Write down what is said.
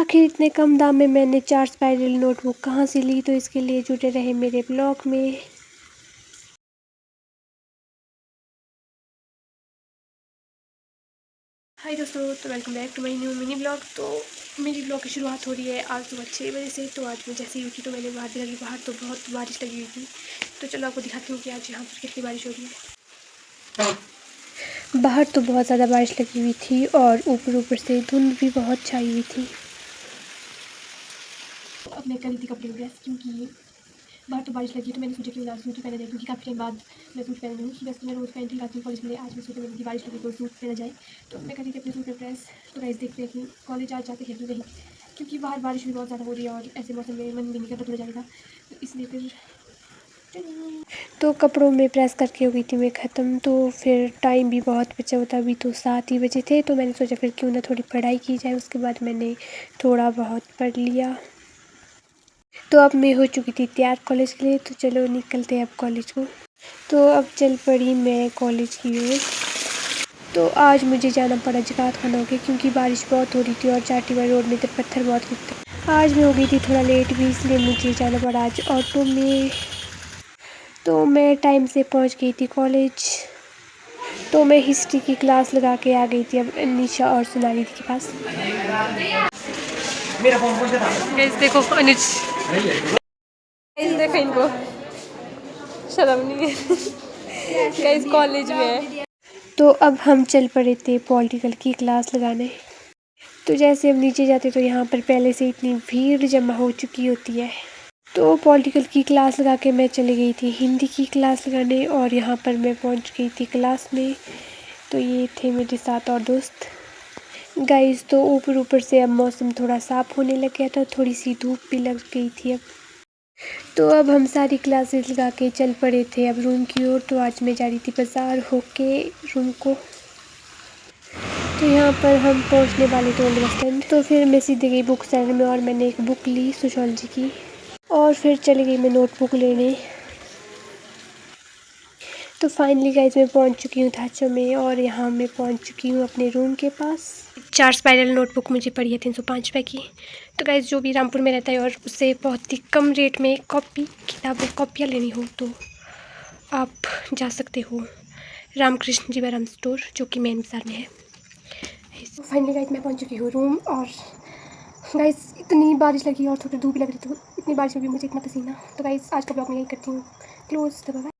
आखिर इतने कम दाम में मैंने 4 स्पाइरल नोटबुक कहाँ से ली, तो इसके लिए जुड़े रहे मेरे ब्लॉग में। हाय दोस्तों, तो welcome back to my new mini blog. तो मेरी ब्लॉग की शुरुआत हो रही है आज सुबह 6 बजे से। तो आज मैं जैसे ही उठी तो मैंने बाहर देखा कि बाहर तो बहुत बारिश लगी हुई थी। तो चलो आपको दिखाती हूँ कि आज यहाँ पर कितनी बारिश हो रही है। बाहर तो बहुत ज़्यादा बारिश लगी हुई थी और ऊपर से धुंध भी बहुत छाई हुई थी। अब मैं कर रही थी कपड़े प्रेस, क्योंकि बाहर तो बारिश लगी, तो मैंने सोचा कि मैं सूट ही पहने जाए, क्योंकि काफ़ी टाइम बाद मैं सूट पहन रही हूँ। वैसे तो मैं रोज़ पहनती रहती हूँ कॉलेज के लिए, आज मैं सोचा मैंने बारिश लगी तो सूट पहना जाए। तो मैं कर रही थी अपने सूट पे प्रेस। तो गाइस देखते हैं कि कॉलेज आज जाते हैं कि नहीं, क्योंकि बाहर बारिश भी बहुत ज़्यादा हो रही है और ऐसे मौसम में मन भी नहीं करता थोड़ा जाने का, तो इसलिए फिर तो कपड़ों में प्रेस करके हो गई थी मैं ख़त्म। तो फिर टाइम भी बहुत बचा हुआ था, अभी तो 7 ही बजे थे। तो मैंने सोचा फिर क्यों ना थोड़ी पढ़ाई की जाए। उसके बाद मैंने थोड़ा बहुत पढ़ लिया। तो अब मैं हो चुकी थी तैयार कॉलेज के लिए, तो चलो निकलते हैं अब कॉलेज को। तो अब चल पड़ी मैं कॉलेज की ओर। तो आज मुझे जाना पड़ा जकात खाना होके, क्योंकि बारिश बहुत हो रही थी और चाटीवाल रोड में तो पत्थर बहुत गिरते। आज मैं हो गई थी थोड़ा लेट भी, इसलिए मुझे जाना पड़ा आज ऑटो में। तो मैं टाइम से पहुंच गई थी कॉलेज। तो मैं हिस्ट्री की क्लास लगा के आ गई थी अब निशा और सोनाली के पास। मेरा फोन कौन सा था? गाइस देखो अनुज, गाइस देखो इनको शर्म नहीं है। गाइस कॉलेज में है। तो अब हम चल पड़े थे पॉलिटिकल की क्लास लगाने। तो जैसे हम नीचे जाते तो यहाँ पर पहले से इतनी भीड़ जमा हो चुकी होती है। तो पॉलिटिकल की क्लास लगा के मैं चली गई थी हिंदी की क्लास लगाने, और यहाँ पर मैं पहुँच गई थी क्लास में। तो ये थे मेरे साथ और दोस्त। गाइस तो ऊपर से अब मौसम थोड़ा साफ़ होने लग गया था, थोड़ी सी धूप भी लग गई थी अब। तो अब हम सारी क्लासेस लगा के चल पड़े थे अब रूम की ओर। तो आज मैं जा रही थी बाज़ार होके रूम को। तो यहाँ पर हम पहुँचने वाले थे ओल्ड बस स्टैंड। तो फिर मैं सीधे गई बुक सेंटर में और मैंने एक बुक ली सोशोलॉजी की, और फिर चली गई मैं नोटबुक लेने। तो फाइनली गाइस मैं पहुंच चुकी हूँ थाचो में, और यहाँ मैं पहुंच चुकी हूँ अपने रूम के पास। 4 स्पाइरल नोटबुक मुझे पड़ी है 305 रुपये की। तो गाइस जो भी रामपुर में रहता है और उससे बहुत ही कम रेट में कॉपियाँ लेनी हो तो आप जा सकते हो रामकृष्ण जीवाराम स्टोर, जो कि मेन बाजार में है। फाइनली गाइस मैं पहुंच चुकी हूँ रूम, और गाइस इतनी बारिश लगी और थोड़ी धूप लग रही थी, इतनी बारिश में भी मुझे इतना पसीना। तो गाइस आज का ब्लॉग मैं यही करती हूँ क्लोज। तो बाय।